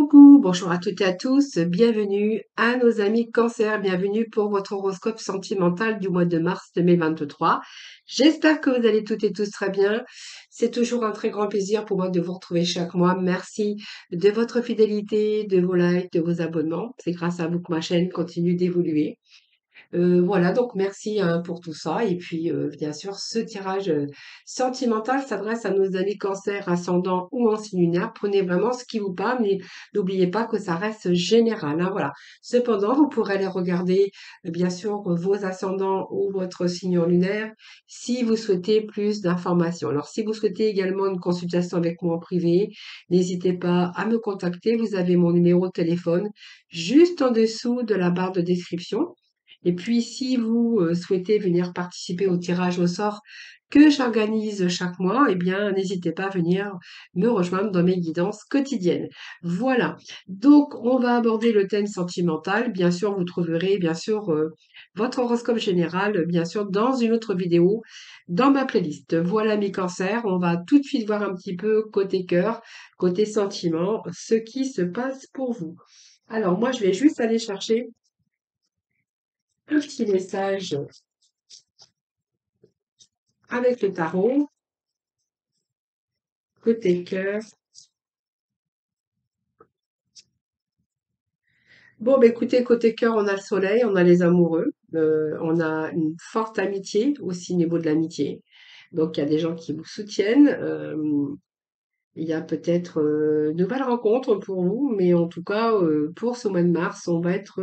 coucou, bonjour à toutes et à tous, bienvenue à nos amis Cancer, bienvenue pour votre horoscope sentimental du mois de mars 2023. J'espère que vous allez toutes et tous très bien. C'est toujours un très grand plaisir pour moi de vous retrouver chaque mois. Merci de votre fidélité, de vos likes, de vos abonnements. C'est grâce à vous que ma chaîne continue d'évoluer. Voilà, donc merci pour tout ça. Et puis, bien sûr, ce tirage sentimental s'adresse à nos amis cancer, ascendant ou en signe lunaire. Prenez vraiment ce qui vous parle, mais n'oubliez pas que ça reste général, hein, voilà. Cependant, vous pourrez aller regarder, bien sûr, vos ascendants ou votre signe lunaire si vous souhaitez plus d'informations. Alors, si vous souhaitez également une consultation avec moi en privé, n'hésitez pas à me contacter. Vous avez mon numéro de téléphone juste en dessous de la barre de description. Et puis, si vous souhaitez venir participer au tirage au sort que j'organise chaque mois, eh bien, n'hésitez pas à venir me rejoindre dans mes guidances quotidiennes. Voilà. Donc, on va aborder le thème sentimental. Bien sûr, vous trouverez, bien sûr, votre horoscope général, bien sûr, dans une autre vidéo, dans ma playlist. Voilà mes cancers. On va tout de suite voir un petit peu côté cœur, côté sentiment, ce qui se passe pour vous. Alors, moi, je vais juste aller chercher un petit message avec le tarot, côté cœur. Bon, bah, écoutez, côté cœur, on a le soleil, on a les amoureux, on a une forte amitié aussi au niveau de l'amitié. Donc, il y a des gens qui vous soutiennent. Il y a peut-être de nouvelles rencontres pour vous, mais en tout cas, pour ce mois de mars, on va être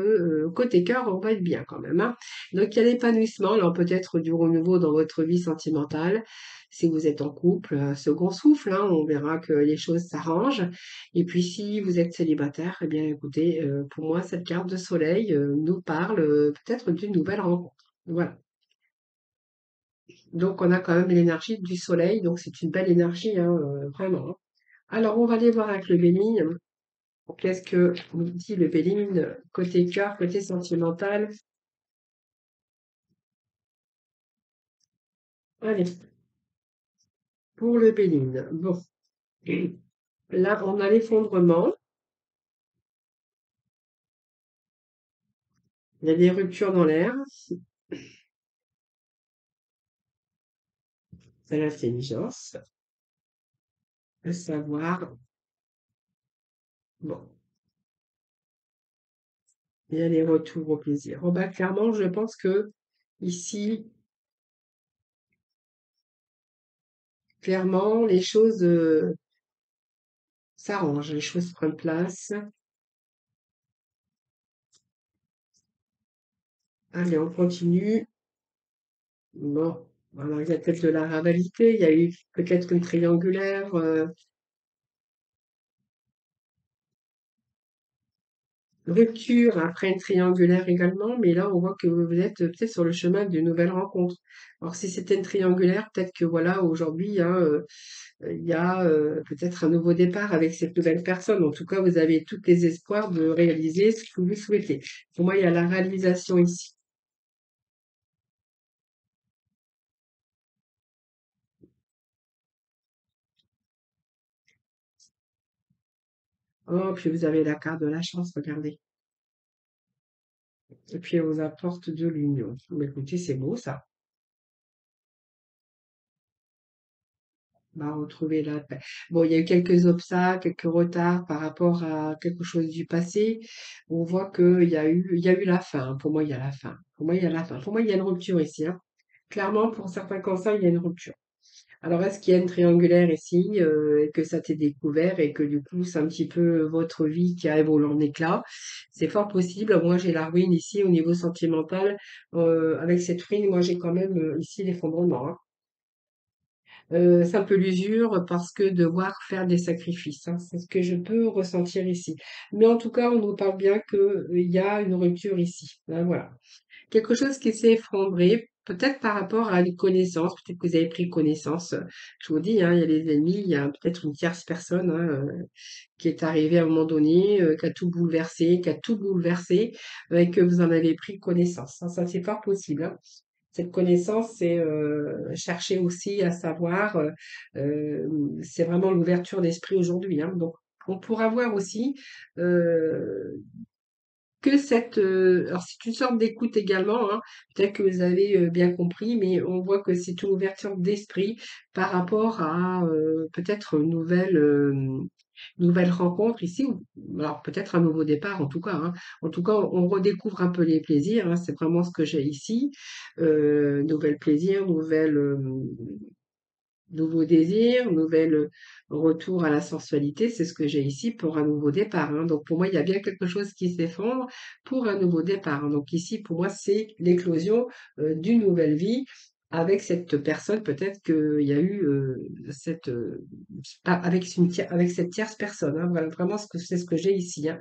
côté cœur, on va être bien quand même, hein. Donc, il y a l'épanouissement, alors peut-être du renouveau dans votre vie sentimentale. Si vous êtes en couple, second souffle, hein, on verra que les choses s'arrangent. Et puis, si vous êtes célibataire, eh bien, écoutez, pour moi, cette carte de soleil nous parle peut-être d'une nouvelle rencontre. Voilà. Donc, on a quand même l'énergie du soleil, donc c'est une belle énergie, hein, vraiment, hein. Alors, on va aller voir avec le Béline. Qu'est-ce que nous dit le Béline côté cœur, côté sentimental? Allez, pour le Béline. Bon, là, on a l'effondrement. Il y a des ruptures dans l'air. C'est l'intelligence, le savoir. Bon, il y a les retours au plaisir. Oh, bah, clairement, je pense que ici, clairement, les choses s'arrangent, les choses prennent place. Allez, on continue. Bon, alors il y a peut-être de la rivalité, il y a eu peut-être une triangulaire, rupture après une triangulaire également, mais là on voit que vous êtes peut-être sur le chemin d'une nouvelle rencontre. Alors si c'était une triangulaire, peut-être que voilà, aujourd'hui, hein, il y a peut-être un nouveau départ avec cette nouvelle personne. En tout cas, vous avez tous les espoirs de réaliser ce que vous souhaitez. Pour moi, il y a la réalisation ici. Oh, puis vous avez la carte de la chance, regardez. Et puis elle vous apporte de l'union. Mais écoutez, c'est beau ça. Va retrouver la paix. Bon, il y a eu quelques obstacles, quelques retards par rapport à quelque chose du passé. On voit il y a eu la fin. Pour moi, il y a la fin. Pour moi, il y a la fin. Pour moi, il y a une rupture ici, hein. Clairement, pour certains cancers, il y a une rupture. Alors, est-ce qu'il y a une triangulaire ici, et que ça t'est découvert et que du coup, c'est un petit peu votre vie qui a volé en éclats? C'est fort possible. Moi, j'ai la ruine ici au niveau sentimental. Avec cette ruine, moi, j'ai quand même ici l'effondrement, hein. C'est un peu l'usure parce que devoir faire des sacrifices, hein, c'est ce que je peux ressentir ici. Mais en tout cas, on nous parle bien qu'il y a une rupture ici. Hein, voilà. Quelque chose qui s'est effondré, peut-être par rapport à une connaissance, peut-être que vous avez pris connaissance. Je vous dis, hein, il y a les ennemis, il y a peut-être une tierce personne, hein, qui est arrivée à un moment donné, qui a tout bouleversé, et que vous en avez pris connaissance, hein. Ça, c'est fort possible, hein. Cette connaissance, c'est chercher aussi à savoir, c'est vraiment l'ouverture d'esprit aujourd'hui, hein. Donc, on pourra voir aussi euh, que alors c'est une sorte d'écoute également, hein. Peut-être que vous avez bien compris, mais on voit que c'est une ouverture d'esprit par rapport à peut-être une nouvelle rencontre ici, ou alors peut-être un nouveau départ en tout cas, hein. En tout cas, on redécouvre un peu les plaisirs, hein, c'est vraiment ce que j'ai ici. Nouvel plaisir, nouveau désir, nouvel retour à la sensualité, c'est ce que j'ai ici pour un nouveau départ, hein. Donc pour moi, il y a bien quelque chose qui s'effondre pour un nouveau départ, hein. Donc ici, pour moi, c'est l'éclosion d'une nouvelle vie avec cette personne. Peut-être qu'il y a eu avec cette tierce personne, hein. Voilà, vraiment c'est ce que j'ai ici, hein.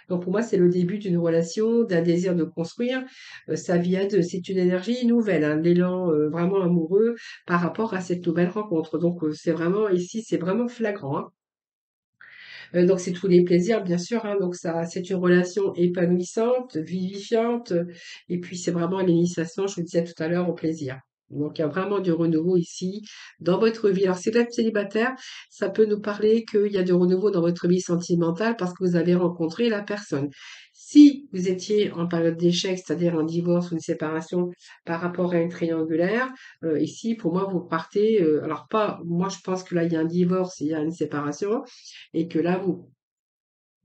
Donc pour moi, c'est le début d'une relation, d'un désir de construire sa vie à deux. C'est une énergie nouvelle, un élan vraiment amoureux par rapport à cette nouvelle rencontre. Donc, c'est vraiment ici, c'est vraiment flagrant, hein. Donc, c'est tous les plaisirs, bien sûr, hein. Donc, ça, c'est une relation épanouissante, vivifiante, et puis c'est vraiment l'initiation, je vous disais tout à l'heure, au plaisir. Donc, il y a vraiment du renouveau ici dans votre vie. Alors, si vous êtes célibataire, ça peut nous parler qu'il y a du renouveau dans votre vie sentimentale parce que vous avez rencontré la personne. Si vous étiez en période d'échec, c'est-à-dire un divorce ou une séparation par rapport à une triangulaire, ici, pour moi, vous partez, alors pas, moi je pense que là, il y a un divorce, il y a une séparation, et que là, vous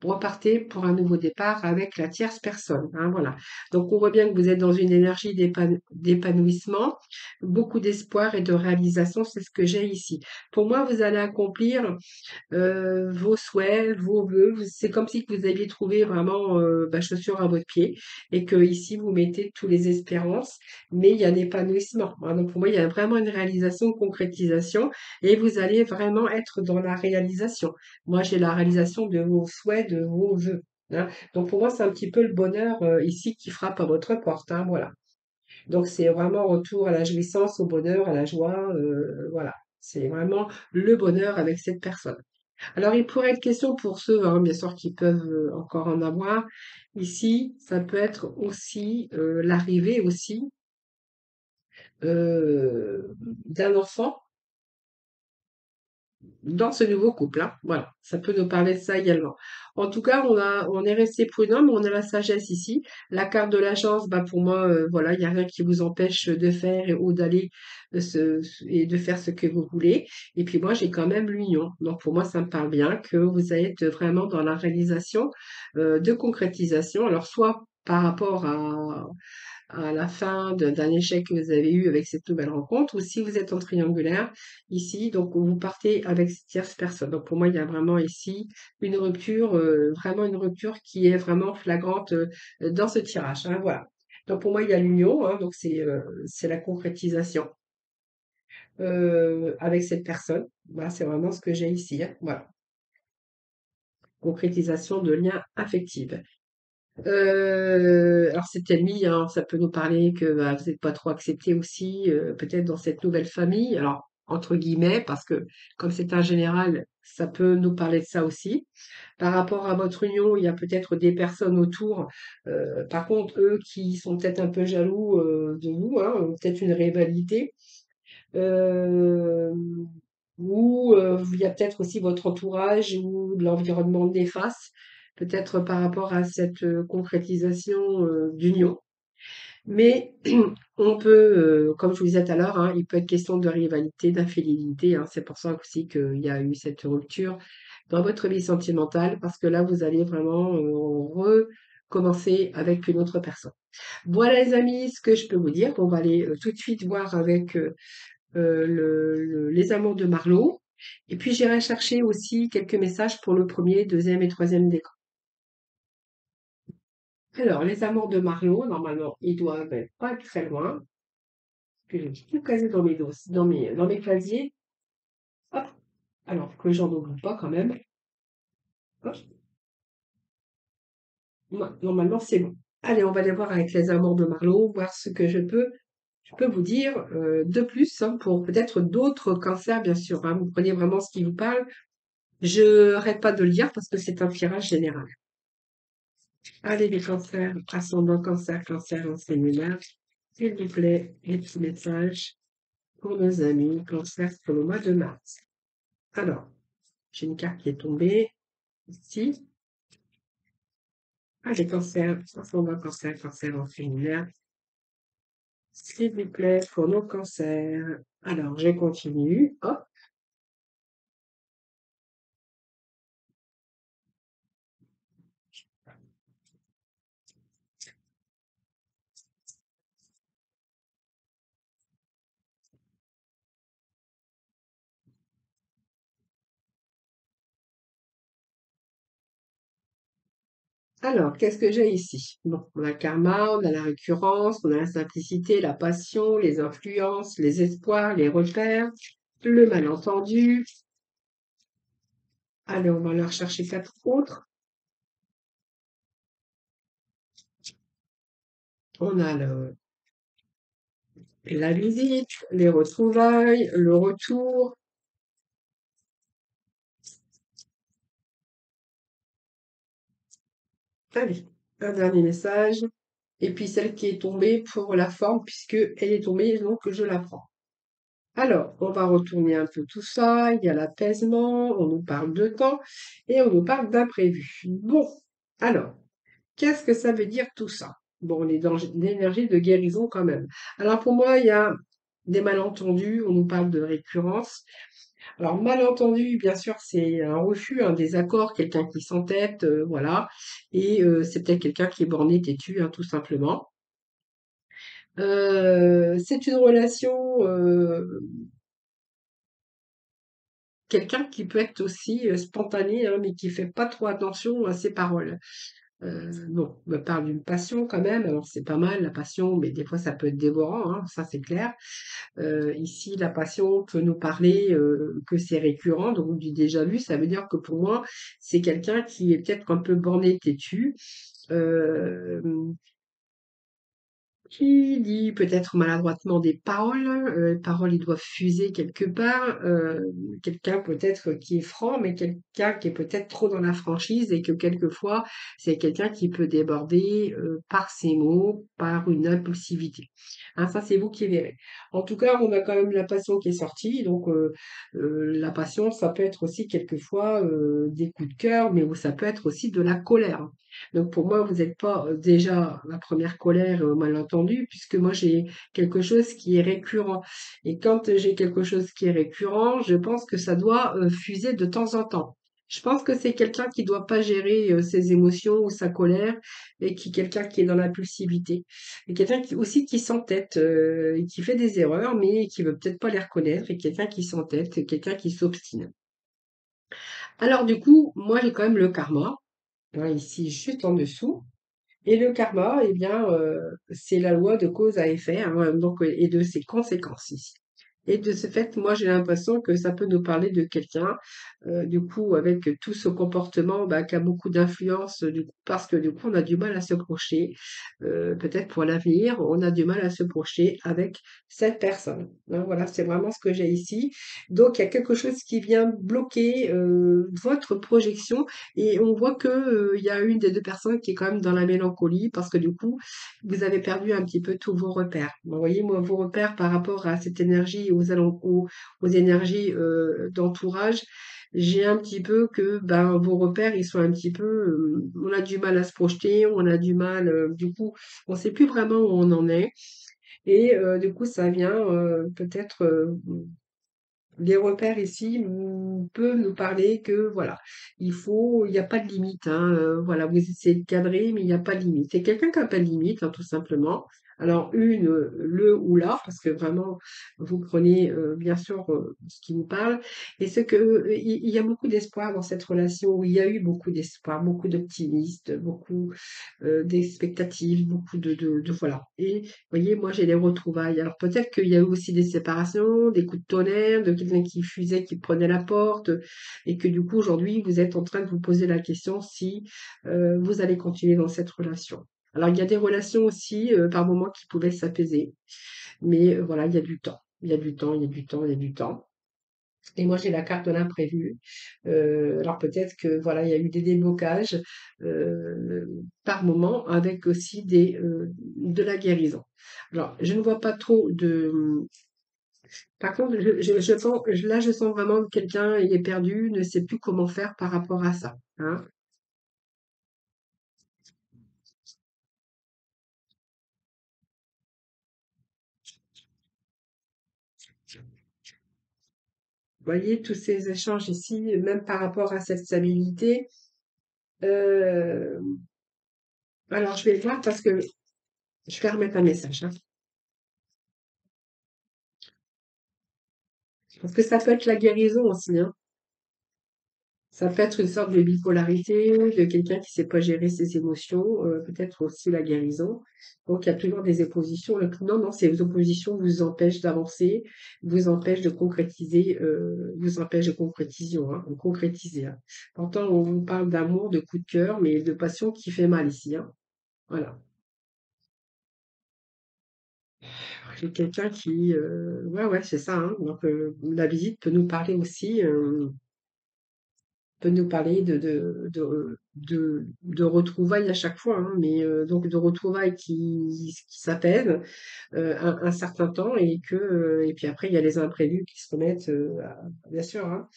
repartez pour un nouveau départ avec la tierce personne, hein, voilà. Donc, on voit bien que vous êtes dans une énergie d'épanouissement, beaucoup d'espoir et de réalisation, c'est ce que j'ai ici. Pour moi, vous allez accomplir vos souhaits, vos vœux. C'est comme si vous aviez trouvé vraiment chaussure à votre pied et que ici vous mettez tous les espérances, mais il y a un épanouissement, hein. Donc pour moi, il y a vraiment une réalisation, une concrétisation et vous allez vraiment être dans la réalisation. Moi, j'ai la réalisation de vos souhaits, de vos vœux, hein. Donc pour moi, c'est un petit peu le bonheur ici qui frappe à votre porte, hein, voilà. Donc c'est vraiment retour à la jouissance, au bonheur, à la joie, voilà. C'est vraiment le bonheur avec cette personne. Alors, il pourrait être question pour ceux, hein, bien sûr, qui peuvent encore en avoir. Ici, ça peut être aussi l'arrivée aussi d'un enfant dans ce nouveau couple, hein. Voilà, ça peut nous parler de ça également. En tout cas, on est resté prudent, mais on a la sagesse ici. La carte de la chance, bah pour moi, voilà, il n'y a rien qui vous empêche de faire ou d'aller et de faire ce que vous voulez. Et puis moi, j'ai quand même l'union. Donc pour moi, ça me parle bien que vous êtes vraiment dans la réalisation de concrétisation. Alors soit par rapport à la fin d'un échec que vous avez eu avec cette nouvelle rencontre, ou si vous êtes en triangulaire, ici, donc vous partez avec cette tierce personne. Donc pour moi, il y a vraiment ici une rupture, vraiment une rupture qui est vraiment flagrante dans ce tirage, hein, voilà. Donc pour moi, il y a l'union, hein, donc c'est la concrétisation avec cette personne. Voilà, c'est vraiment ce que j'ai ici, hein, voilà. Concrétisation de liens affectifs. Alors c'est ennemi, hein, ça peut nous parler que bah, vous n'êtes pas trop accepté aussi, peut-être dans cette nouvelle famille. Alors, entre guillemets, parce que comme c'est un général, ça peut nous parler de ça aussi. Par rapport à votre union, il y a peut-être des personnes autour, par contre, eux qui sont peut-être un peu jaloux de vous, hein, peut-être une rivalité. Euh, ou il y a peut-être aussi votre entourage ou l'environnement néfaste, peut-être par rapport à cette concrétisation d'union. Mais on peut, comme je vous disais tout à l'heure, hein, il peut être question de rivalité, d'infidélité, hein. C'est pour ça aussi qu'il y a eu cette rupture dans votre vie sentimentale, parce que là, vous allez vraiment recommencer avec une autre personne. Voilà les amis, ce que je peux vous dire. On va aller tout de suite voir avec les amours de Marlowe. Et puis j'irai chercher aussi quelques messages pour le premier, deuxième et troisième décan. Alors, les amours de Marlowe, normalement, ils doivent pas être très loin. Que j'ai tout casé dans mes dossiers, dans mes casiers. Hop. Alors, que j'en oublie pas quand même. Hop. Normalement, c'est bon. Allez, on va aller voir avec les amours de Marlowe, voir ce que je peux vous dire de plus, hein, pour peut-être d'autres cancers, bien sûr, hein. Vous prenez vraiment ce qui vous parle. Je n'arrête pas de le lire parce que c'est un tirage général. Allez, les cancers, ascendant cancer, cancer en séminaire, s'il vous plaît, les petits messages pour nos amis cancer pour le mois de mars. Alors, j'ai une carte qui est tombée. Ici. Ah, les cancers. Ascendant cancer, cancer en féminin. S'il vous plaît, pour nos cancers. Alors, je continue. Hop. Alors, qu'est-ce que j'ai ici? Bon, on a le karma, on a la récurrence, on a la simplicité, la passion, les influences, les espoirs, les repères, le malentendu. Allez, on va leur chercher quatre autres. On a la visite, les retrouvailles, le retour. Allez, un dernier message. Et puis celle qui est tombée pour la forme, puisque elle est tombée, donc je la prends. Alors, on va retourner un peu tout ça. Il y a l'apaisement, on nous parle de temps et on nous parle d'imprévu. Bon, alors, qu'est-ce que ça veut dire tout ça? Bon, on est dans l'énergie de guérison quand même. Alors pour moi, il y a des malentendus, on nous parle de récurrence. Alors, malentendu, bien sûr, c'est un refus, un désaccord, quelqu'un qui s'entête, voilà. Et c'est peut-être quelqu'un qui est borné, têtu, hein, tout simplement. C'est une relation, quelqu'un qui peut être aussi spontané, hein, mais qui fait pas trop attention à ses paroles. Bon, on me parle d'une passion quand même, alors c'est pas mal la passion, mais des fois ça peut être dévorant, hein, ça c'est clair. Ici, la passion peut nous parler que c'est récurrent, donc du déjà vu, ça veut dire que pour moi, c'est quelqu'un qui est peut-être un peu borné, têtu, euh, qui dit peut-être maladroitement des paroles, les paroles ils doivent fuser quelque part, quelqu'un peut-être qui est franc, mais quelqu'un qui est peut-être trop dans la franchise et que quelquefois c'est quelqu'un qui peut déborder par ses mots, par une impulsivité. Hein, ça c'est vous qui verrez. En tout cas, on a quand même la passion qui est sortie, donc la passion ça peut être aussi quelquefois des coups de cœur, mais ça peut être aussi de la colère. Donc pour moi, vous n'êtes pas déjà la première colère malentendu, puisque moi j'ai quelque chose qui est récurrent. Et quand j'ai quelque chose qui est récurrent, je pense que ça doit fuser de temps en temps. Je pense que c'est quelqu'un qui doit pas gérer ses émotions ou sa colère, et qui quelqu'un qui est dans l'impulsivité. Et quelqu'un qui aussi qui s'entête, et qui fait des erreurs, mais qui veut peut-être pas les reconnaître, et quelqu'un qui s'entête, quelqu'un qui s'obstine. Alors du coup, moi j'ai quand même le karma. Voilà, ici, juste en dessous. Et le karma, eh bien, c'est la loi de cause à effet, hein, donc, et de ses conséquences ici. Et de ce fait, moi, j'ai l'impression que ça peut nous parler de quelqu'un, du coup, avec tout ce comportement, bah, qui a beaucoup d'influence, du coup, parce que du coup, on a du mal à se projeter. Peut-être pour l'avenir, on a du mal à se projeter avec cette personne. Hein, voilà, c'est vraiment ce que j'ai ici. Donc, il y a quelque chose qui vient bloquer votre projection et on voit que il y a une des deux personnes qui est quand même dans la mélancolie parce que du coup, vous avez perdu un petit peu tous vos repères. Vous voyez, moi, vos repères par rapport à cette énergie, aux énergies d'entourage, j'ai un petit peu que ben, vos repères, ils sont un petit peu, on a du mal à se projeter, on a du mal, du coup, on sait plus vraiment où on en est. Et du coup, ça vient peut-être les repères ici peuvent nous parler que voilà, il n'y a pas de limite, hein, voilà, vous essayez de cadrer, mais il n'y a pas de limite. C'est quelqu'un qui n'a pas de limite, hein, tout simplement. Alors une, le ou la, parce que vraiment, vous prenez bien sûr ce qui vous parle, et ce que il y a beaucoup d'espoir dans cette relation, où il y a eu beaucoup d'espoir, beaucoup d'optimistes, beaucoup d'expectatives, beaucoup voilà. Et vous voyez, moi j'ai les retrouvailles. Alors peut-être qu'il y a eu aussi des séparations, des coups de tonnerre, de quelqu'un qui fusait, qui prenait la porte, et que du coup aujourd'hui vous êtes en train de vous poser la question si vous allez continuer dans cette relation. Alors il y a des relations aussi par moments qui pouvaient s'apaiser, mais voilà, il y a du temps. Il y a du temps, il y a du temps, il y a du temps. Et moi, j'ai la carte de l'imprévu. Alors peut-être que voilà, il y a eu des déblocages par moment, avec aussi de la guérison. Alors, je ne vois pas trop Par contre, je sens, là, je sens vraiment que quelqu'un il est perdu, ne sait plus comment faire par rapport à ça, hein. Vous voyez, tous ces échanges ici, même par rapport à cette stabilité, euh, alors je vais voir parce que je vais remettre un message, hein. Parce que ça peut être la guérison aussi, hein. Ça peut être une sorte de bipolarité, de quelqu'un qui sait pas gérer ses émotions, peut-être aussi la guérison. Donc il y a toujours des oppositions. Non, non, ces oppositions vous empêchent d'avancer, vous empêchent de concrétiser, vous empêchent de concrétiser, hein, de concrétiser, hein. Pourtant, on vous parle d'amour, de coup de cœur, mais de passion qui fait mal ici, hein. Voilà. J'ai quelqu'un qui, ouais, ouais, c'est ça, hein. Donc la visite peut nous parler aussi. Peut nous parler de retrouvailles à chaque fois, hein, mais donc de retrouvailles qui s'apaisent un certain temps et puis après il y a les imprévus qui se remettent, bien sûr, hein.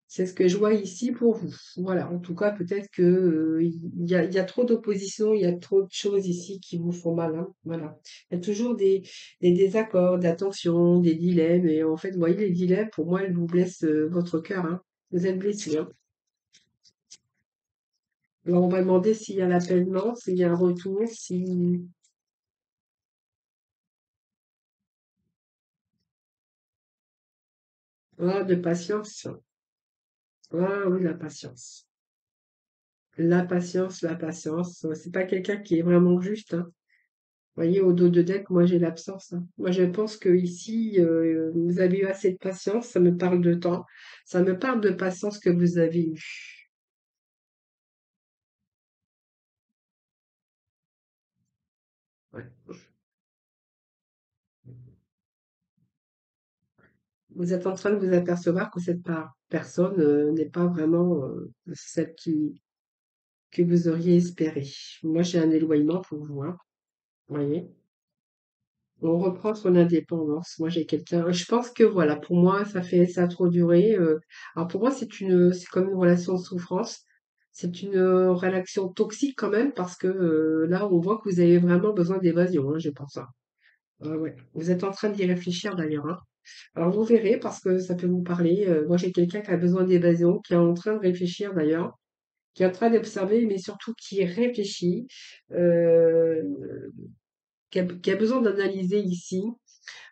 C'est ce que je vois ici pour vous. Voilà, en tout cas peut-être que il y a trop d'opposition, il y a trop de choses ici qui vous font mal, hein. Voilà, il y a toujours des désaccords, des tensions, des dilemmes et en fait, vous voyez les dilemmes, pour moi, ils vous blessent votre cœur, hein. Vous êtes blessé, hein. Alors, on va demander s'il y a l'appellement, s'il y a un retour, si... Ah, de patience. Ah oui, la patience. La patience, la patience. C'est pas quelqu'un qui est vraiment juste, hein. Vous voyez, au dos de deck, moi j'ai l'absence, hein. Moi je pense que ici, vous avez eu assez de patience, ça me parle de temps. Ça me parle de patience que vous avez eue. Ouais. Vous êtes en train de vous apercevoir que cette personne n'est pas vraiment celle que vous auriez espéré. Moi j'ai un éloignement pour vous, hein. Vous voyez? On reprend son indépendance. Moi, j'ai quelqu'un. Je pense que voilà, pour moi, ça a trop duré. Alors pour moi, c'est comme une relation de souffrance. C'est une relation toxique quand même parce que là, on voit que vous avez vraiment besoin d'évasion, hein, je pense, hein. Ouais. Vous êtes en train d'y réfléchir d'ailleurs, hein. Alors vous verrez parce que ça peut vous parler. Moi, j'ai quelqu'un qui a besoin d'évasion, qui est en train de réfléchir d'ailleurs, qui est en train d'observer, mais surtout qui réfléchit, euh, qui a besoin d'analyser ici.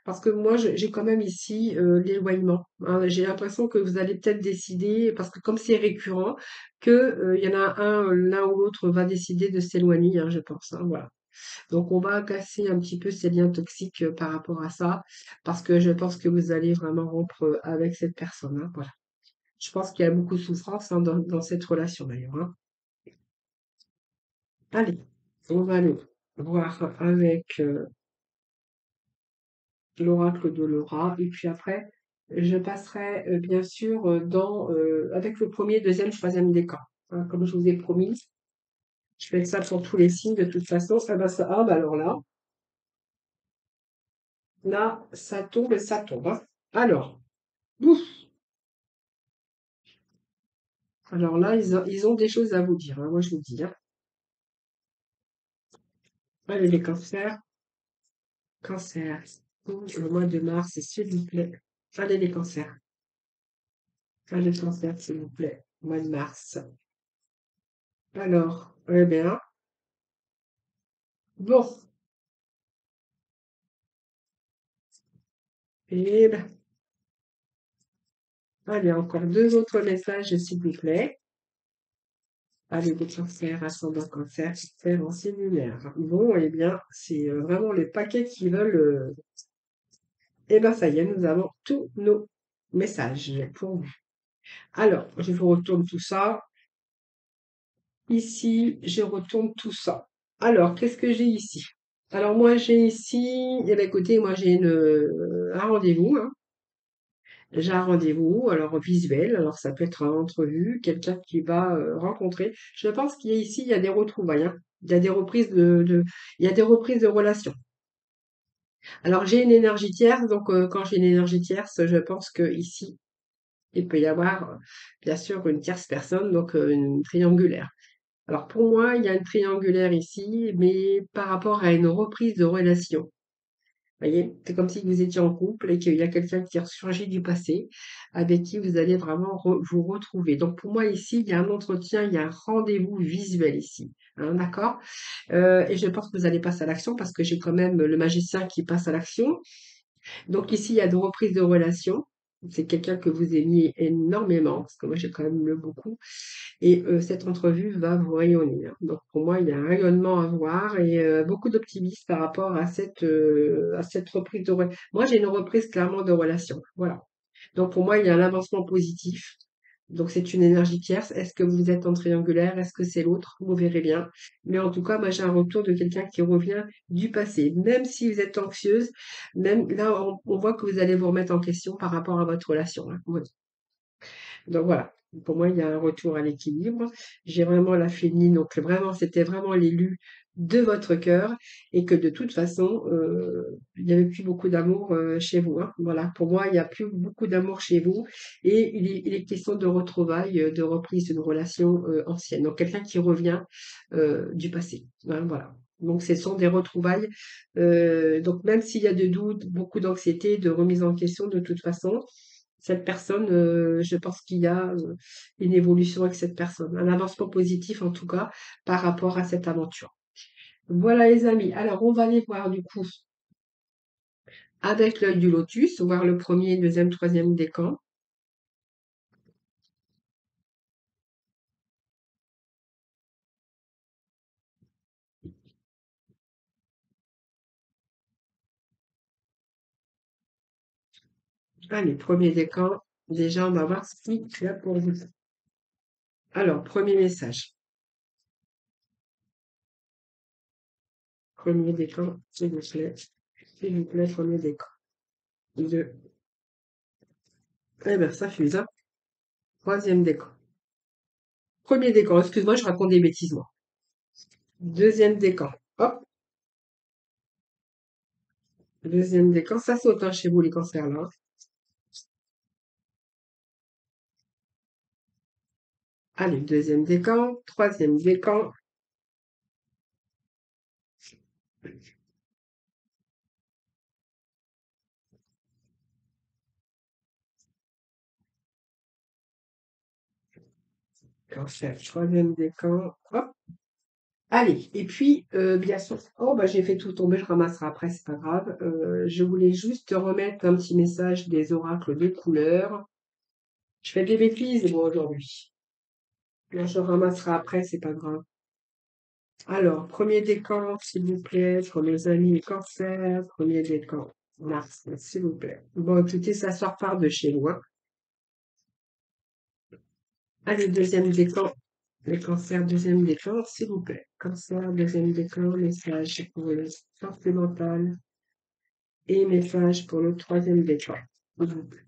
Parce que moi, j'ai quand même ici l'éloignement, hein. J'ai l'impression que vous allez peut-être décider, parce que comme c'est récurrent, que il y en a un, l'un ou l'autre va décider de s'éloigner, hein, je pense, hein, voilà. Donc on va casser un petit peu ces liens toxiques par rapport à ça, parce que je pense que vous allez vraiment rompre avec cette personne, hein, voilà. Je pense qu'il y a beaucoup de souffrance hein, dans cette relation d'ailleurs, hein. Allez, on va aller voir avec l'oracle de Laura. Et puis après, je passerai bien sûr avec le premier, deuxième, troisième décan, hein, comme je vous ai promis. Je fais ça pour tous les signes de toute façon. Bah alors là, ça tombe et ça tombe, hein. Alors, ouf, alors là, ils ont des choses à vous dire, hein, moi je vous dis, hein. Allez les cancers, cancers, le mois de mars, s'il vous plaît. Allez les cancers, allez les cancers, s'il vous plaît, mois de mars. Alors, eh bien, bon, et ben, allez, encore deux autres messages, s'il vous plaît. Allez, des cancers, ascendant cancer, cancer en signe lunaire. Bon, eh bien, c'est vraiment les paquets qui veulent. Eh bien, ça y est, nous avons tous nos messages pour vous. Alors, je vous retourne tout ça. Ici, je retourne tout ça. Alors, qu'est-ce que j'ai ici? Alors, moi, j'ai ici, eh bien, écoutez, moi, j'ai un rendez-vous, hein. J'ai un rendez-vous, alors visuel, alors ça peut être une entrevue, quelqu'un qui va rencontrer. Je pense qu'il y a ici, il y a des retrouvailles, hein. Il y a des reprises il y a des reprises de relations. Alors j'ai une énergie tierce, donc quand j'ai une énergie tierce, je pense que ici il peut y avoir bien sûr une tierce personne, donc une triangulaire. Alors pour moi, il y a une triangulaire ici, mais par rapport à une reprise de relation. Vous voyez, c'est comme si vous étiez en couple et qu'il y a quelqu'un qui est ressurgi du passé, avec qui vous allez vraiment vous retrouver. Donc pour moi ici, il y a un entretien, il y a un rendez-vous visuel ici. Hein, d'accord? Et je pense que vous allez passer à l'action parce que j'ai quand même le magicien qui passe à l'action. Donc ici, il y a de reprise de relation. C'est quelqu'un que vous aimiez énormément, parce que moi j'ai quand même le beaucoup. Et cette entrevue va vous rayonner, hein. Donc pour moi, il y a un rayonnement à voir et beaucoup d'optimisme par rapport à cette reprise de relation. Moi, j'ai une reprise clairement de relation. Voilà. Donc pour moi, il y a un avancement positif. Donc c'est une énergie tierce. Est-ce que vous êtes en triangulaire? Est-ce que c'est l'autre? Vous verrez bien. Mais en tout cas, moi j'ai un retour de quelqu'un qui revient du passé. Même si vous êtes anxieuse, même là, on voit que vous allez vous remettre en question par rapport à votre relation, hein. Ouais. Donc voilà, pour moi, il y a un retour à l'équilibre. J'ai vraiment la féminine, donc vraiment, c'était vraiment l'élu de votre cœur et que de toute façon, il n'y avait plus beaucoup d'amour chez vous, hein. Voilà, pour moi, il n'y a plus beaucoup d'amour chez vous et il est question de retrouvailles, de reprise d'une relation ancienne. Donc quelqu'un qui revient du passé, hein, voilà. Donc ce sont des retrouvailles. Donc même s'il y a de doutes, beaucoup d'anxiété, de remise en question, de toute façon, cette personne, je pense qu'il y a une évolution avec cette personne, un avancement positif en tout cas par rapport à cette aventure. Voilà les amis. Alors on va aller voir du coup avec l'œil du lotus, voir le premier, deuxième, troisième décan. Allez, premier décan. Déjà, on va voir ce qu'il y a pour vous. Alors, premier message. Premier décan, s'il vous plaît. S'il vous plaît, premier décan. Deux. Eh bien, ça fuse, hein. Troisième décan. Premier décan, excuse-moi, je raconte des bêtises, moi. Deuxième décan. Hop, deuxième décan. Ça saute, hein, chez vous, les cancers, là, hein. Allez, deuxième décan, troisième décan, cancer, troisième décan, hop. Allez, et puis, bien sûr, oh, bah, j'ai fait tout tomber, je ramasserai après, c'est pas grave. Je voulais juste te remettre un petit message des oracles de couleur. Je fais des bêtises, moi, aujourd'hui. Là, je ramasserai après, c'est pas grave. Alors, premier décan, s'il vous plaît, pour mes amis cancer, premier décan, Mars, s'il vous plaît. Bon, écoutez, ça sort par de chez moi. Allez, deuxième décan. Le cancer, deuxième décan, s'il vous plaît. Cancer, deuxième décan, message pour le santé mentale et message pour le troisième décan. S'il vous plaît.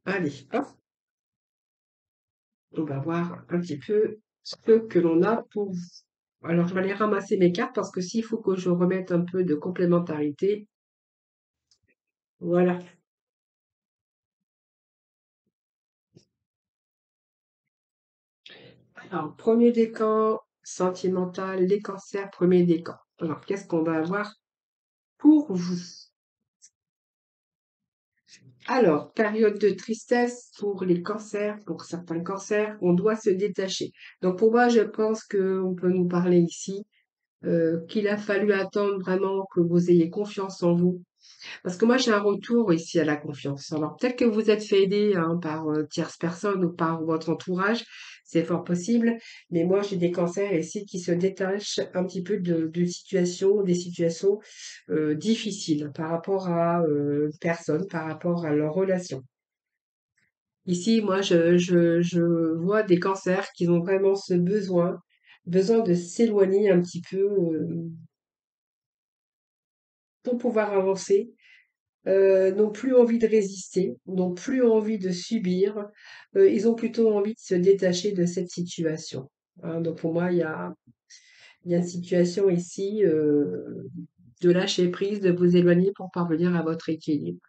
Allez, hop, on va voir un petit peu ce que l'on a pour vous. Alors, je vais aller ramasser mes cartes parce que s'il faut que je remette un peu de complémentarité, voilà. Alors, premier décan, sentimental, les cancers, premier décan. Alors, qu'est-ce qu'on va avoir pour vous? Alors, période de tristesse pour les cancers, pour certains cancers, on doit se détacher. Donc pour moi, je pense qu'on peut nous parler ici, qu'il a fallu attendre vraiment que vous ayez confiance en vous, parce que moi, j'ai un retour ici à la confiance. Alors, peut-être que vous êtes fait aider hein, par tierces personnes ou par votre entourage, c'est fort possible. Mais moi, j'ai des cancers ici qui se détachent un petit peu de situations, des situations difficiles par rapport à personnes, par rapport à leurs relations. Ici, moi, je vois des cancers qui ont vraiment ce besoin de s'éloigner un petit peu pour pouvoir avancer n'ont plus envie de résister, n'ont plus envie de subir, ils ont plutôt envie de se détacher de cette situation. Hein. Donc pour moi, il y a une situation ici de lâcher prise, de vous éloigner pour parvenir à votre équilibre.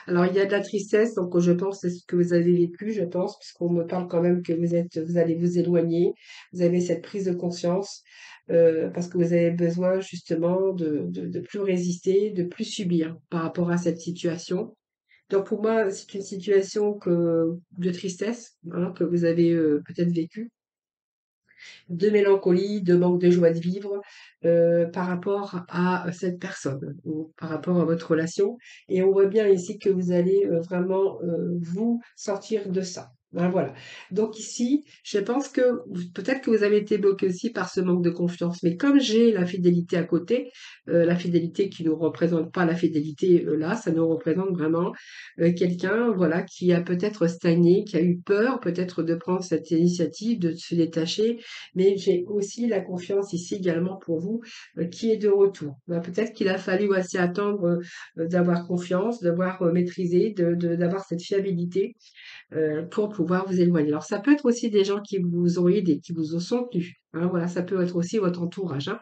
Alors, il y a de la tristesse, donc je pense que c'est ce que vous avez vécu, je pense, puisqu'on me parle quand même que vous allez vous éloigner, vous avez cette prise de conscience, parce que vous avez besoin justement de plus résister, de plus subir par rapport à cette situation. Donc pour moi, c'est une situation de tristesse, hein, que vous avez peut-être vécue, de mélancolie, de manque de joie de vivre par rapport à cette personne ou par rapport à votre relation. Et on voit bien ici que vous allez vraiment vous sortir de ça. Ben voilà. Donc ici, je pense que peut-être que vous avez été bloqué aussi par ce manque de confiance. Mais comme j'ai la fidélité à côté, la fidélité qui ne représente pas la fidélité là, ça nous représente vraiment quelqu'un, voilà, qui a peut-être stagné, qui a eu peur peut-être de prendre cette initiative, de se détacher, mais j'ai aussi la confiance ici également pour vous qui est de retour. Ben, peut-être qu'il a fallu aussi attendre d'avoir confiance, d'avoir maîtrisé, d'avoir cette fiabilité pour pouvoir vous éloigner. Alors ça peut être aussi des gens qui vous ont aidé, qui vous ont soutenu. Hein, voilà, ça peut être aussi votre entourage. Hein.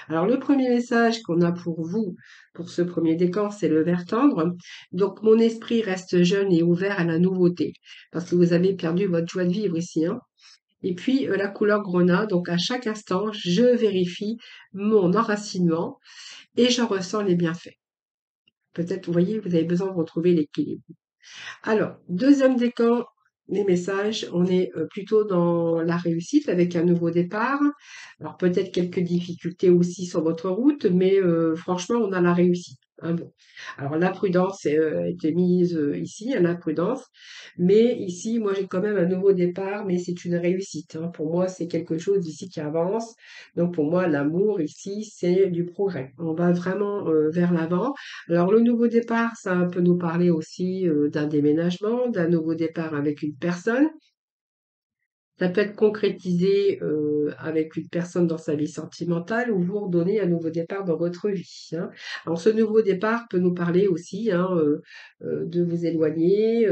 Alors le premier message qu'on a pour vous, pour ce premier décan, c'est le vert tendre. Donc mon esprit reste jeune et ouvert à la nouveauté, parce que vous avez perdu votre joie de vivre ici. Hein. Et puis la couleur grenat, donc à chaque instant, je vérifie mon enracinement et j'en ressens les bienfaits. Peut-être, vous voyez, vous avez besoin de retrouver l'équilibre. Alors, deuxième décan, les messages, on est plutôt dans la réussite avec un nouveau départ. Alors peut-être quelques difficultés aussi sur votre route, mais franchement, on a la réussite. Hein, bon. Alors la prudence était mise ici, hein, la prudence, mais ici, moi j'ai quand même un nouveau départ, mais c'est une réussite. Hein. Pour moi, c'est quelque chose ici qui avance. Donc pour moi, l'amour ici, c'est du progrès. On va vraiment vers l'avant. Alors, le nouveau départ, ça peut nous parler aussi d'un déménagement, d'un nouveau départ avec une personne. Ça peut être concrétisé avec une personne dans sa vie sentimentale ou vous redonner un nouveau départ dans votre vie. Hein. Alors, ce nouveau départ peut nous parler aussi hein, de vous éloigner,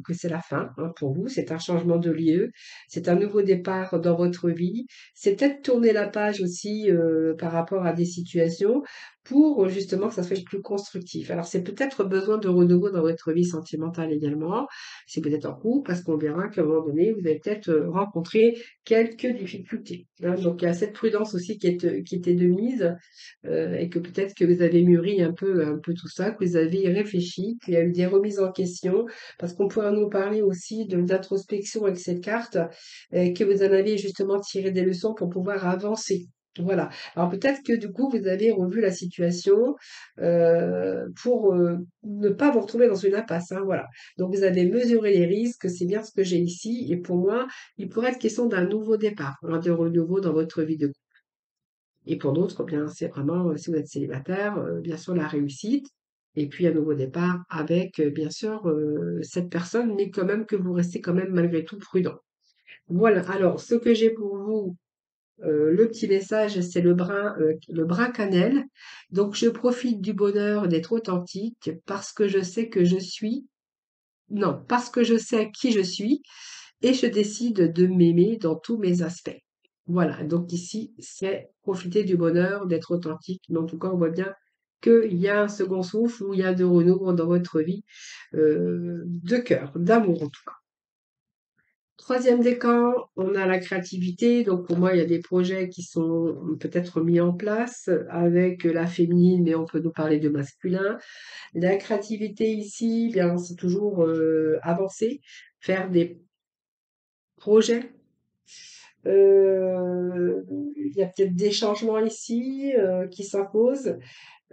que c'est la fin hein, pour vous, c'est un changement de lieu, c'est un nouveau départ dans votre vie. C'est peut-être tourner la page aussi par rapport à des situations pour justement que ça soit plus constructif. Alors, c'est peut-être besoin de renouveau dans votre vie sentimentale également si vous êtes en couple, parce qu'on verra qu'à un moment donné, vous allez peut-être rencontrer quelques difficultés. Hein. Donc, il y a cette prudence aussi qui était de mise, et que peut-être que vous avez mûri un peu tout ça, que vous avez réfléchi, qu'il y a eu des remises en question, parce qu'on pourra nous parler aussi d'introspection avec cette carte, que vous en avez justement tiré des leçons pour pouvoir avancer. Voilà. Alors peut-être que du coup, vous avez revu la situation pour ne pas vous retrouver dans une impasse. Hein, voilà. Donc vous avez mesuré les risques, c'est bien ce que j'ai ici. Et pour moi, il pourrait être question d'un nouveau départ, hein, de renouveau dans votre vie de couple. Et pour d'autres, eh bien, c'est vraiment, si vous êtes célibataire, bien sûr, la réussite. Et puis un nouveau départ avec, bien sûr, cette personne, mais quand même que vous restez quand même malgré tout prudent. Voilà. Alors, ce que j'ai pour vous, le petit message, c'est le brin cannelle. Donc, je profite du bonheur d'être authentique parce que je sais que je suis, non, parce que je sais qui je suis et je décide de m'aimer dans tous mes aspects. Voilà, donc ici, c'est profiter du bonheur, d'être authentique. Mais en tout cas, on voit bien qu'il y a un second souffle où il y a de renouveau dans votre vie, de cœur, d'amour en tout cas. Troisième décan, on a la créativité. Donc pour moi, il y a des projets qui sont peut-être mis en place avec la féminine, mais on peut nous parler de masculin. La créativité ici, bien, c'est toujours avancer, faire des projets. Il y a peut-être des changements ici qui s'imposent.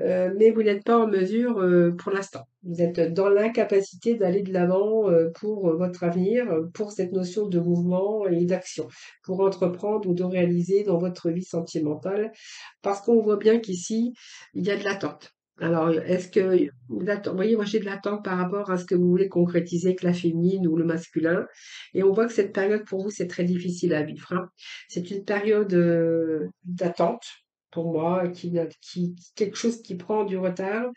Mais vous n'êtes pas en mesure pour l'instant. Vous êtes dans l'incapacité d'aller de l'avant pour votre avenir, pour cette notion de mouvement et d'action, pour entreprendre ou de réaliser dans votre vie sentimentale, parce qu'on voit bien qu'ici, il y a de l'attente. Alors, est-ce que, vous voyez, moi j'ai de l'attente par rapport à ce que vous voulez concrétiser avec la féminine ou le masculin, et on voit que cette période pour vous, c'est très difficile à vivre. Hein. C'est une période d'attente pour moi, quelque chose qui prend du retard,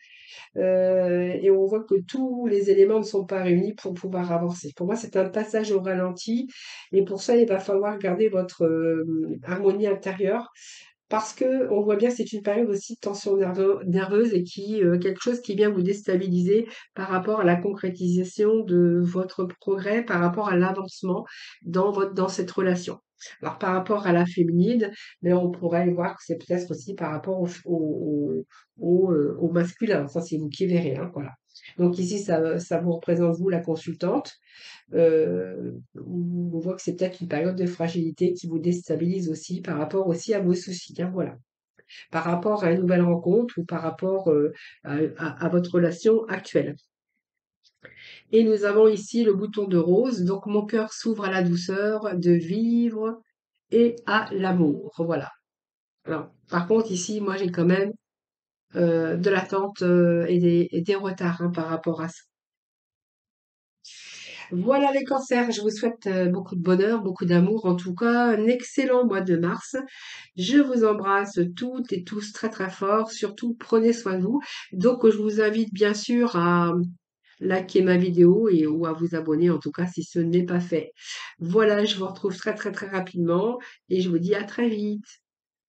et on voit que tous les éléments ne sont pas réunis pour pouvoir avancer. Pour moi, c'est un passage au ralenti, et pour ça, il va falloir garder votre harmonie intérieure, parce que on voit bien que c'est une période aussi de tension nerveuse et qui quelque chose qui vient vous déstabiliser par rapport à la concrétisation de votre progrès, par rapport à l'avancement dans cette relation. Alors par rapport à la féminine, mais on pourrait voir que c'est peut-être aussi par rapport au masculin. Ça, c'est vous qui verrez, hein, voilà. Donc ici, ça vous représente vous, la consultante. On voit que c'est peut-être une période de fragilité qui vous déstabilise aussi par rapport aussi à vos soucis, hein, voilà. Par rapport à une nouvelle rencontre ou par rapport à votre relation actuelle. Et nous avons ici le bouton de rose. Donc mon cœur s'ouvre à la douceur de vivre et à l'amour. Voilà. Alors, par contre, ici, moi, j'ai quand même de l'attente et des retards, hein, par rapport à ça. Voilà les cancers, je vous souhaite beaucoup de bonheur, beaucoup d'amour, en tout cas un excellent mois de mars. Je vous embrasse toutes et tous très très fort, surtout prenez soin de vous. Donc je vous invite bien sûr à liker ma vidéo et ou à vous abonner en tout cas si ce n'est pas fait. Voilà, je vous retrouve très très très rapidement et je vous dis à très vite.